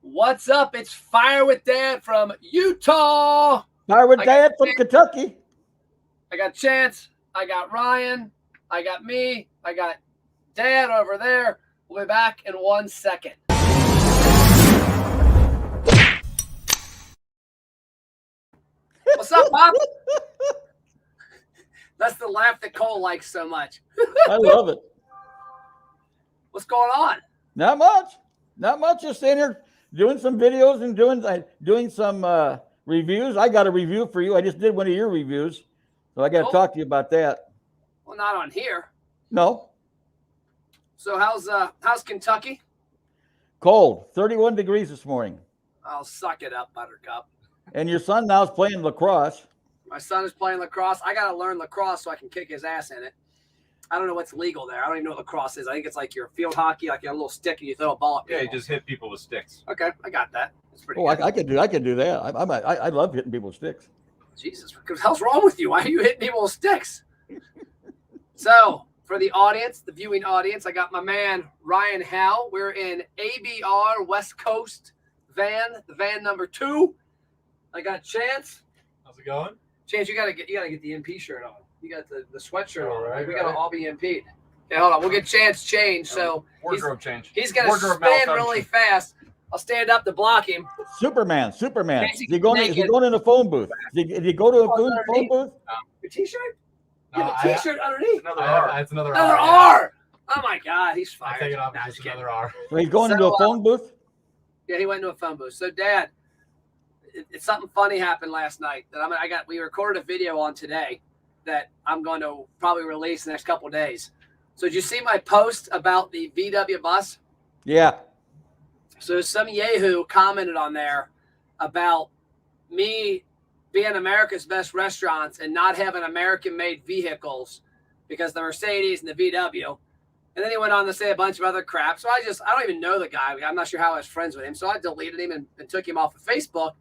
What's up? It's Fire with Dad from Utah. Fire with I Dad got, from Kentucky. I got Chance. I got Ryan. I got me. I got Dad over there. We'll be back in 1 second. What's up, Bob? That's the laugh that Cole likes so much. I love it. What's going on? Not much. Not much. Just sitting here doing some videos and doing some reviews. I got a review for you. I just did one of your reviews, so I got to talk to you about that. Well, not on here. No. So how's Kentucky? Cold. 31 degrees this morning. I'll suck it up, Buttercup. And your son now is playing lacrosse. My son is playing lacrosse. I got to learn lacrosse so I can kick his ass in it. I don't know what's legal there. I don't even know what lacrosse is. I think it's like your field hockey, like you have a little stick and you throw a ball at people. Yeah, you just hit people with sticks. Okay, I got that. It's pretty good. I could do that. I love hitting people with sticks. Jesus, what the hell's wrong with you? Why are you hitting people with sticks? So, for the audience, the viewing audience, I got my man Ryan Howe. We're in ABR West Coast van, the van number 2. I got Chance. How's it going? Chance, you gotta get the MP shirt on. You got the sweatshirt on, right? We got gotta all be MP'd. Okay, hold on. We'll get Chance changed. So wardrobe change. He's gonna spin really fast. I'll stand up to block him. Superman. Is he going in a phone booth? Did he go to a phone booth? Your T-shirt? You have a T-shirt underneath? Another R. It's another R. Oh my God, he's fired. I take it off. It's another R. So he's going into a phone booth? Yeah, he went into a phone booth. So, Dad, it's something funny happened last night that we recorded a video on today that I'm going to probably release the next couple of days. So did you see my post about the VW bus? Yeah. So some yahoo commented on there about me being America's best restaurants and not having American-made vehicles because the Mercedes and the VW. And then he went on to say a bunch of other crap. So I don't even know the guy. I'm not sure how I was friends with him. So I deleted him and took him off of Facebook.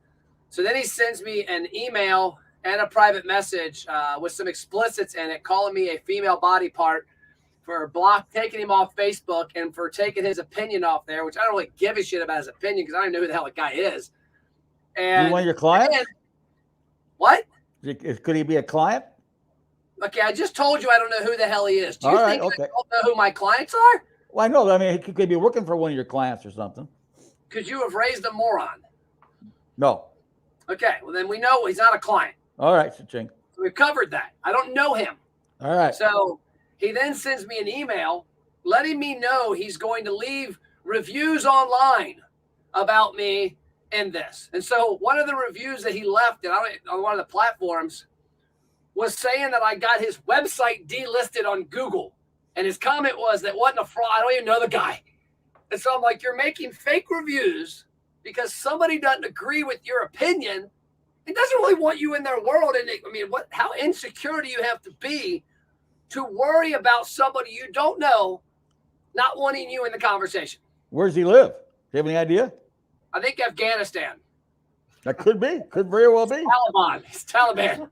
So then he sends me an email and a private message with some explicits in it, calling me a female body part for taking him off Facebook and for taking his opinion off there, which I don't really give a shit about his opinion because I don't even know who the hell the guy is. And you want your client? What? Could he be a client? Okay, I just told you I don't know who the hell he is. Do you think I don't know who my clients are? Well, I know. I mean, he could be working for one of your clients or something. Could you have raised a moron? No. Okay, well, then we know he's not a client. All right, Ching. So we've covered that. I don't know him. All right. So he then sends me an email letting me know he's going to leave reviews online about me in this. And so one of the reviews that he left on one of the platforms was saying that I got his website delisted on Google. And his comment was that wasn't a fraud. I don't even know the guy. And so I'm like, you're making fake reviews because somebody doesn't agree with your opinion. It doesn't really want you in their world. And how insecure do you have to be to worry about somebody you don't know not wanting you in the conversation? Where does he live? Do you have any idea? I think Afghanistan. That could be. Could very well be. Taliban. It's Taliban.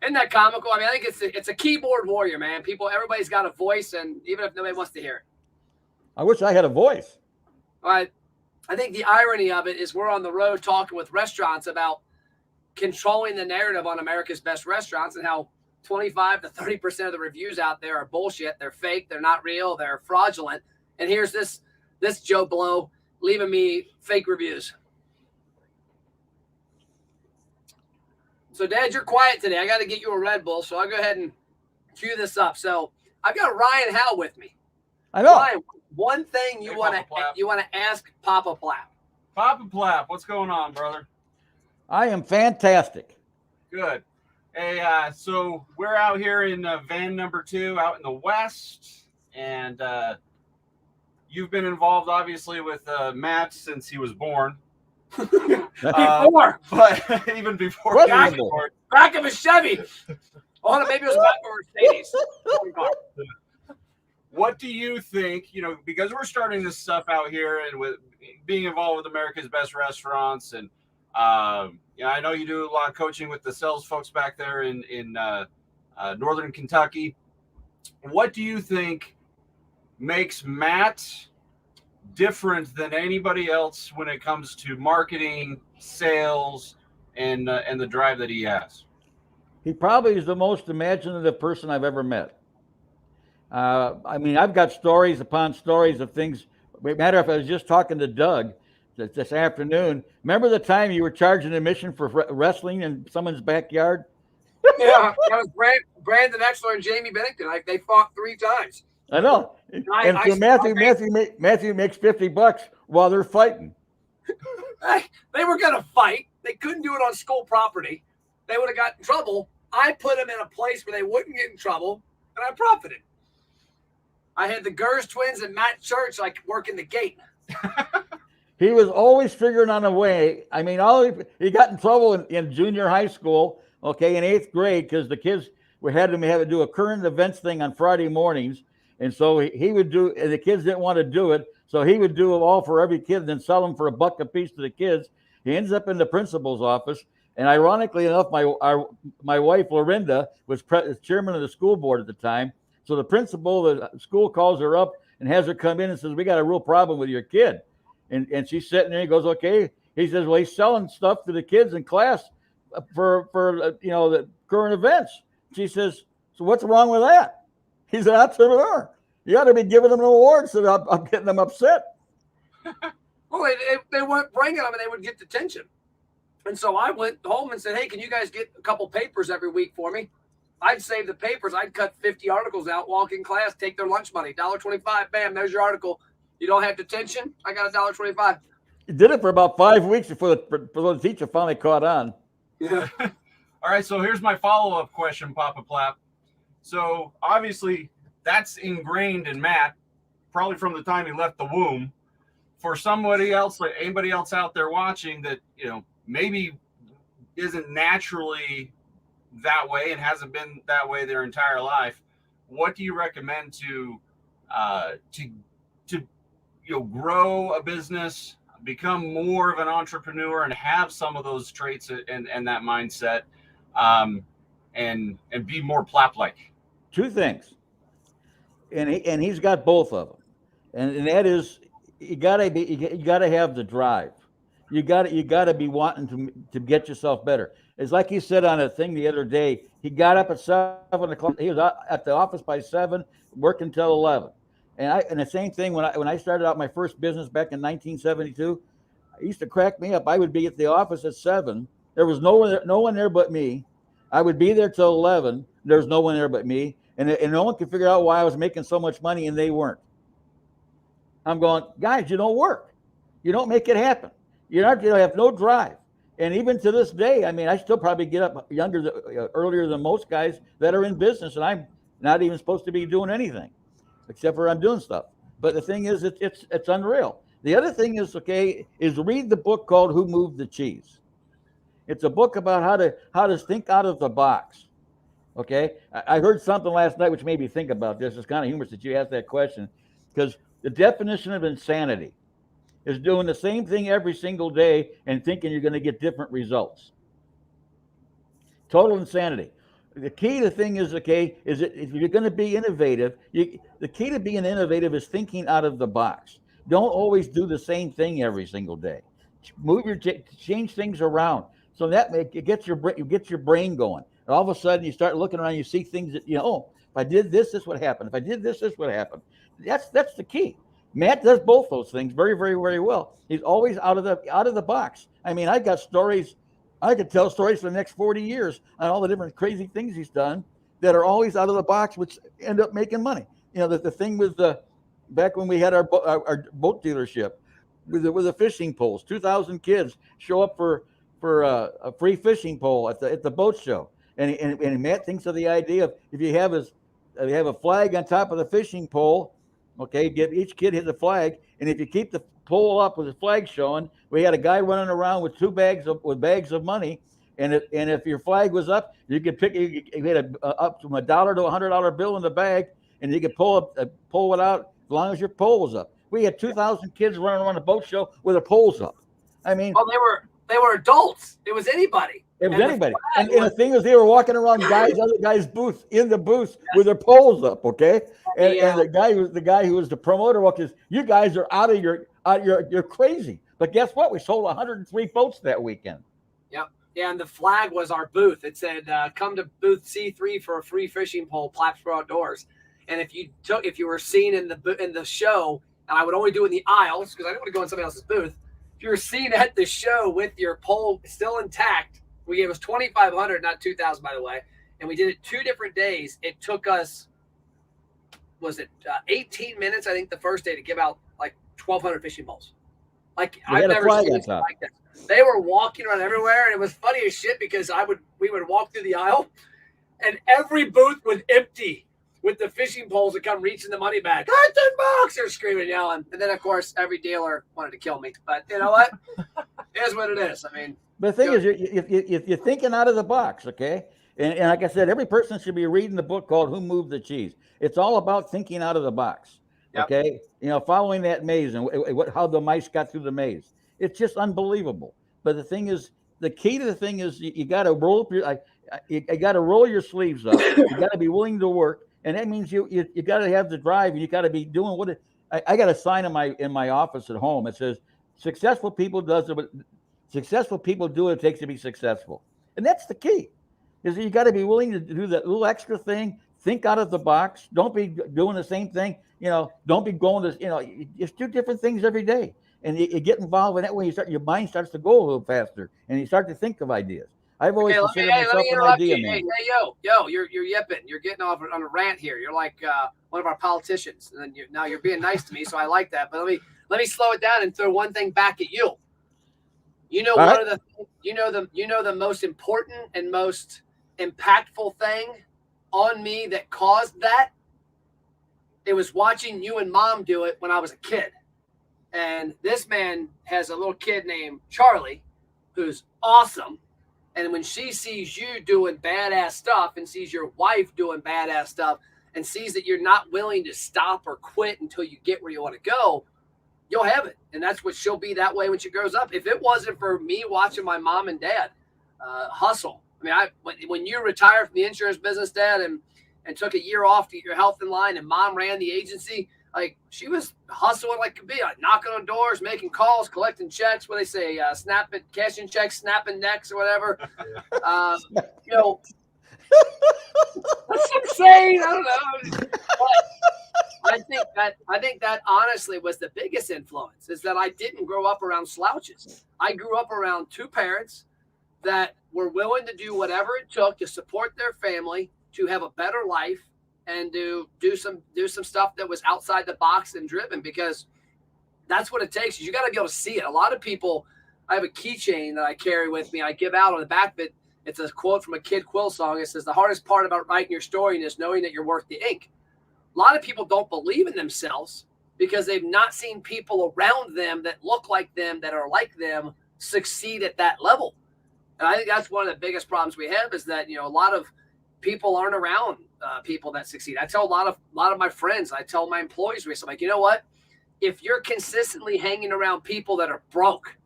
Isn't that comical? I think it's a keyboard warrior, man. Everybody's got a voice, and even if nobody wants to hear it. I wish I had a voice. All right. I think the irony of it is we're on the road talking with restaurants about controlling the narrative on America's best restaurants and how 25 to 30% of the reviews out there are bullshit. They're fake. They're not real. They're fraudulent. And here's this Joe Blow leaving me fake reviews. So, Dad, you're quiet today. I got to get you a Red Bull, so I'll go ahead and cue this up. So, I've got Ryan Howe with me. I know. Ryan, one thing you want to ask Papa Plapp. Papa Plapp, what's going on, brother? I am fantastic. Good. Hey, so we're out here in van number 2 out in the West, and you've been involved, obviously, with Matt since he was born. Before. But even before. Back of a Chevy. Oh, maybe it was back of a Mercedes. What do you think, because we're starting this stuff out here and with being involved with America's Best Restaurants, and I know you do a lot of coaching with the sales folks back there in Northern Kentucky. What do you think makes Matt different than anybody else when it comes to marketing, sales, and the drive that he has? He probably is the most imaginative person I've ever met. I mean, I've got stories upon stories of things. Matter of fact, I was just talking to Doug this afternoon. Remember the time you were charging admission for wrestling in someone's backyard? Yeah, that was Brandon Exler and Jamie Bennington. They fought 3 times. I know. And so Matthew makes $50 while they're fighting. They were going to fight. They couldn't do it on school property. They would have got in trouble. I put them in a place where they wouldn't get in trouble, and I profited. I had the Gers twins and Matt Church working the gate. He was always figuring on a way. I mean, he got in trouble in junior high school, okay, in 8th grade, because the kids had to do a current events thing on Friday mornings. And so he would do, and the kids didn't want to do it. So he would do it all for every kid and then sell them for $1 a piece to the kids. He ends up in the principal's office. And ironically enough, my wife, Lorinda, was chairman of the school board at the time. So the principal, the school calls her up and has her come in and says, "We got a real problem with your kid." And she's sitting there. He goes, "Okay." He says, "Well, he's selling stuff to the kids in class for the current events." She says, "So what's wrong with that?" He said, "That's her. You ought to be giving them an award." So I'm getting them upset. Well, they weren't bringing them, and they would get detention. And so I went home and said, "Hey, can you guys get a couple papers every week for me?" I'd save the papers. I'd cut 50 articles out, walk in class, take their lunch money, $1.25. Bam, there's your article. You don't have detention? I got $1.25. He did it for about 5 weeks before the teacher finally caught on. Yeah. All right, so here's my follow-up question, Papa Plapp. So obviously that's ingrained in Matt, probably from the time he left the womb. For somebody else, like anybody else out there watching that, maybe isn't naturally that way and hasn't been that way their entire life, what do you recommend to grow a business, become more of an entrepreneur, and have some of those traits and that mindset, and be more Plapp-like? 2 things, and he's got both of them, and that is you gotta have the drive. You gotta be wanting to get yourself better. It's like he said on a thing the other day. He got up at 7 o'clock. He was at the office by 7, working till 11. And the same thing when I started out my first business back in 1972. It used to crack me up. I would be at the office at 7. There was no one there but me. I would be there till 11. There's no one there but me, and no one could figure out why I was making so much money and they weren't. I'm going, guys, you don't work. You don't make it happen. You have no drive. And even to this day, I mean, I still probably get up earlier than most guys that are in business, and I'm not even supposed to be doing anything, except for I'm doing stuff. But the thing is, it's unreal. The other thing is read the book called Who Moved the Cheese. It's a book about how to think out of the box. Okay, I heard something last night which made me think about this. It's kind of humorous that you asked that question, because the definition of insanity is doing the same thing every single day and thinking you're going to get different results. Total insanity. The key to the thing is that if you're going to be innovative, the key to being innovative is thinking out of the box. Don't always do the same thing every single day. Change things around. So that it gets your brain going. And all of a sudden you start looking around, you see things that, if I did this would happen. If I did this would happen. That's the key. Matt does both those things very, very, very well. He's always out of the box. I mean, I got stories. I could tell stories for the next 40 years on all the different crazy things he's done that are always out of the box, which end up making money. The thing with back when we had our boat dealership with the fishing poles, 2,000 kids show up for a free fishing pole at the boat show, and Matt thinks of the idea of if you have a flag on top of the fishing pole. Okay, each kid hits a flag, and if you keep the pole up with the flag showing, we had a guy running around with bags of money, and if your flag was up, you could pick. You had up from $1 to $100 bill in the bag, and you could pull it out as long as your pole was up. We had 2,000 kids running around the boat show with their poles up. I mean, they were adults. It was anybody. It was And the anybody. flag And the thing is, they were walking around other guys' booths in the booths with their poles up. Okay. And the guy who was the promoter walked is, you guys are out of you're crazy. But guess what? We sold 103 boats that weekend. Yeah, and the flag was our booth. It said, "Come to booth C3 for a free fishing pole, Plattsburgh Outdoors." And if you were seen in the show, and I would only do it in the aisles because I didn't want to go in somebody else's booth. If you were seen at the show with your pole still intact, we gave us 2,500, not 2,000, by the way, and we did it 2 different days. It took us, 18 minutes? I think the first day to give out like 1,200 fishing poles. Like I've never seen anything like that. They were walking around everywhere, and it was funny as shit because we would walk through the aisle, and every booth was empty with the fishing poles that come reaching the money bag. $10, they're screaming, yelling, and then of course every dealer wanted to kill me. But you know what? It is what it is. I mean, the thing is, if you're thinking out of the box, okay, and like I said, every person should be reading the book called "Who Moved the Cheese." It's all about thinking out of the box. Yep. Okay, following that maze and how the mice got through the maze. It's just unbelievable. But the thing is, the key to the thing is you got to roll up you got to roll your sleeves up. You got to be willing to work, and that means you got to have the drive, and you got to be doing what it. I got a sign in my office at home. It says, "Successful people do what it takes to be successful," and that's the key. Is you got to be willing to do that little extra thing. Think out of the box. Don't be doing the same thing. Don't be going to. Just do different things every day. And you get involved in that way. Your mind starts to go a little faster, and you start to think of ideas. I've always considered myself an idea man. Hey, yo, you're yipping. You're getting off on a rant here. You're like one of our politicians, and then now you're being nice to me, so I like that. But let me slow it down and throw one thing back at you. The most important and most impactful thing on me that caused that. It was watching you and Mom do it when I was a kid. And this man has a little kid named Charlie who's awesome. And when she sees you doing badass stuff and sees your wife doing badass stuff and sees that you're not willing to stop or quit until you get where you want to go, you'll have it. And that's what she'll be that way when she grows up. If it wasn't for me watching my mom and dad hustle. I mean, when you retired from the insurance business, Dad, and took a year off to get your health in line, and Mom ran the agency, like she was hustling like could be, like knocking on doors, making calls, collecting checks. What they say, cashing checks, snapping necks, or whatever. That's insane. I don't know. But I think that honestly was the biggest influence. Is that I didn't grow up around slouches. I grew up around 2 parents that were willing to do whatever it took to support their family, to have a better life, and to do some stuff that was outside the box and driven, because that's what it takes. You got to be able to see it. A lot of people, I have a keychain that I carry with me. I give out on the back of it. It's a quote from a Kid Quill song. It says, "The hardest part about writing your story is knowing that you're worth the ink." A lot of people don't believe in themselves because they've not seen people around them that look like them, that are like them, succeed at that level. And I think that's one of the biggest problems we have, is that, a lot of people aren't around people that succeed. I tell a lot of my friends, I tell my employees, I'm like, you know what? If you're consistently hanging around people that are broke,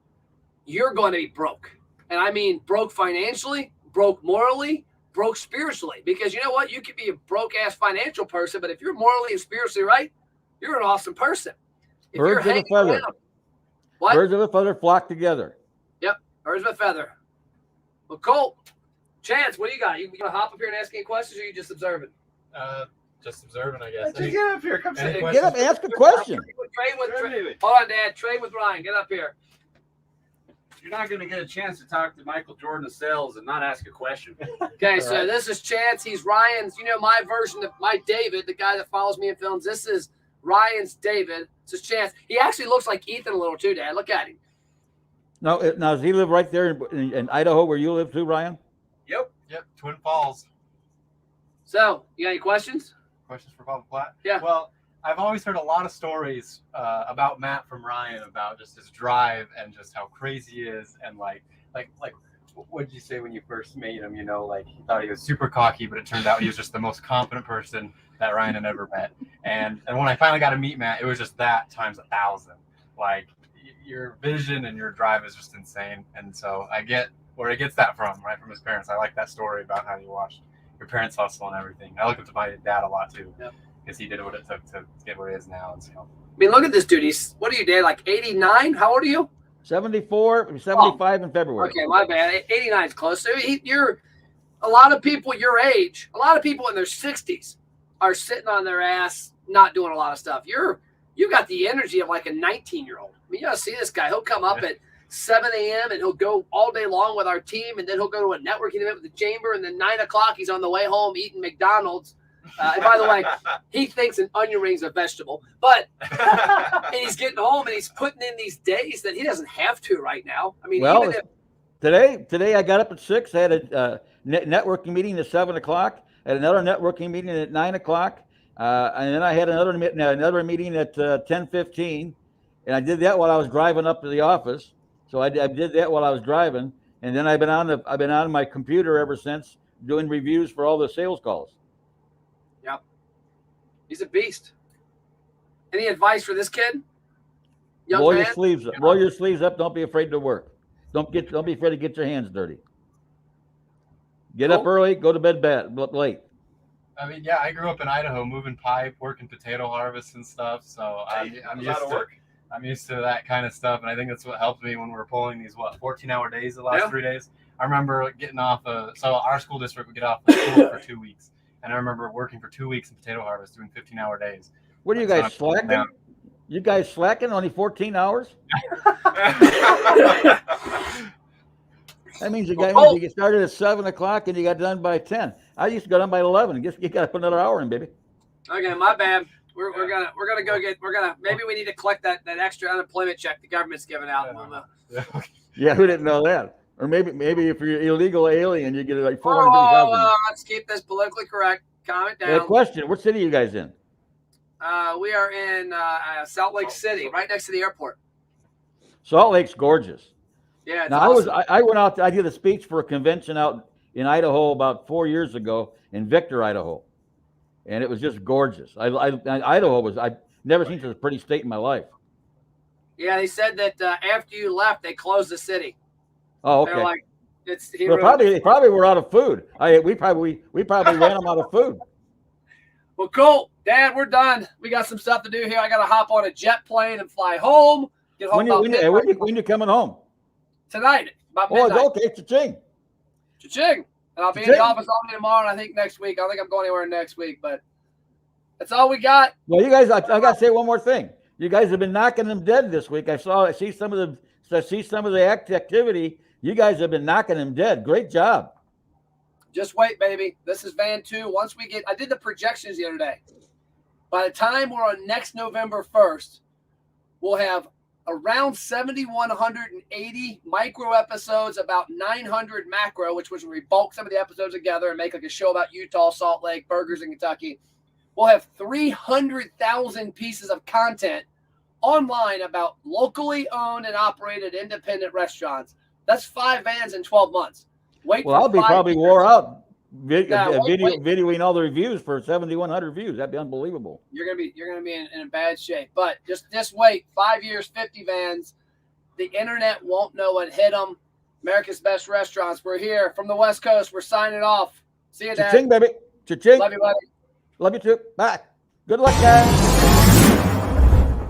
you're going to be broke. And I mean broke financially, broke morally, broke spiritually. Because you know what? You could be a broke-ass financial person, but if you're morally and spiritually right, you're an awesome person. If Birds of a feather. Birds of a feather flock together. Yep, birds of a feather. Well, Colt, Chance, what do you got? You gonna hop up here and ask any questions, or you just observing? Just observing, I guess. Just get up here. Come sit. Get up, ask a question. Hold on, Dad. Trade with Ryan. Get up here. You're not going to get a chance to talk to Michael Jordan of sales and not ask a question. Okay, so this is Chance. He's Ryan's, my version of my David, the guy that follows me in films. This is Ryan's David. This is Chance. He actually looks like Ethan a little too, Dad. Look at him. Now does he live right there in Idaho where you live too, Ryan? Yep. Twin Falls. So, you got any questions? Questions for Bob Platt? Yeah. Well, I've always heard a lot of stories about Matt from Ryan, about just his drive and just how crazy he is, and like what did you say when you first met him? He thought he was super cocky, but it turned out he was just the most confident person that Ryan had ever met. And when I finally got to meet Matt, it was just that times 1,000. Like, your vision and your drive is just insane. And so I get where he gets that from, right from his parents. I like that story about how you watched your parents hustle and everything. I look up to my dad a lot too, because he did what it took to get where he is now. And so, I mean, look at this dude. He's, what are you, Dad? Like 89? How old are you? 74, 75 in February. Okay, my bad. 89 is close. So you're a lot of people your age, a lot of people in their 60s are sitting on their ass, not doing a lot of stuff. You got the energy of like a 19-year-old. I mean, you gotta see this guy. He'll come up at 7 a.m. and he'll go all day long with our team, and then he'll go to a networking event with the chamber, and then 9 o'clock he's on the way home eating McDonald's. And by the way, he thinks an onion ring's a vegetable, but and he's getting home and he's putting in these days that he doesn't have to right now. I mean, Well, even if, today I got up at 6. I had a networking meeting at 7 o'clock. I had another networking meeting at 9 o'clock. And then I had another meeting at 10:15. And I did that while I was driving up to the office. So I did that while I was driving. And then I've been on my computer ever since, doing reviews for all the sales calls. yep, he's a beast. Any advice for this kid? Young Roll man? your sleeves up. Roll your sleeves up. Don't be afraid to work. Don't be afraid to get your hands dirty. Get up early, go to bed late. I mean, yeah, I grew up in Idaho, moving pipe, working potato harvest and stuff. So I'm used to that kind of stuff, and I think that's what helped me when we were pulling these 14-hour days the last 3 days. I remember getting off so our school district would get off of school for 2 weeks, and I remember working for 2 weeks in potato harvest, doing 15-hour days. What are you guys slacking? You guys slacking? Only 14 hours? That means you get started at 7 o'clock and you got done by 10. I used to go done by 11. Guess you got to put another hour in, baby. Okay, my bad. We're gonna go get. Maybe we need to collect that extra unemployment check the government's giving out. Yeah, who didn't know that? Or maybe if you're an illegal alien, you get like 450,000. Let's keep this politically correct. Calm it down. Hey, question: what city are you guys in? We are in Salt Lake City, right next to the airport. Salt Lake's gorgeous. Yeah. Now awesome. I went out. I did a speech for a convention out in Idaho about 4 years ago in Victor, Idaho, and it was just gorgeous. I've never seen such a pretty state in my life. Yeah, they said that after you left, they closed the city. Oh, okay. They're like, They probably were out of food. We probably ran them out of food. Well, cool, Dad. We're done. We got some stuff to do here. I got to hop on a jet plane and fly home. Get home when you coming home? Tonight, about midnight. Oh, okay, cha-ching. Cha-ching. And I'll be in the office all day tomorrow, and I think next week. I don't think I'm going anywhere next week, but that's all we got. Well, you guys, I got to say one more thing. You guys have been knocking them dead this week. I see some of the activity. You guys have been knocking them dead. Great job. Just wait, baby. This is Van 2. Once we I did the projections the other day. By the time we're on next November 1st, we'll have around 7,180 micro episodes, about 900 macro, which was we bulk some of the episodes together and make like a show about Utah, Salt Lake, burgers in Kentucky. We'll have 300,000 pieces of content online about locally owned and operated independent restaurants. That's 5 vans in 12 months. I'll be probably wore out videoing all the reviews for 7,100 views. That'd be unbelievable. You're gonna be in bad shape. But just wait. 5 years, 50 vans. The internet won't know what hit them. America's Best Restaurants. We're here from the West Coast. We're signing off. See you, Dad. Cha-ching, baby. Cha-ching. Love you, buddy. Love you too. Bye. Good luck, guys.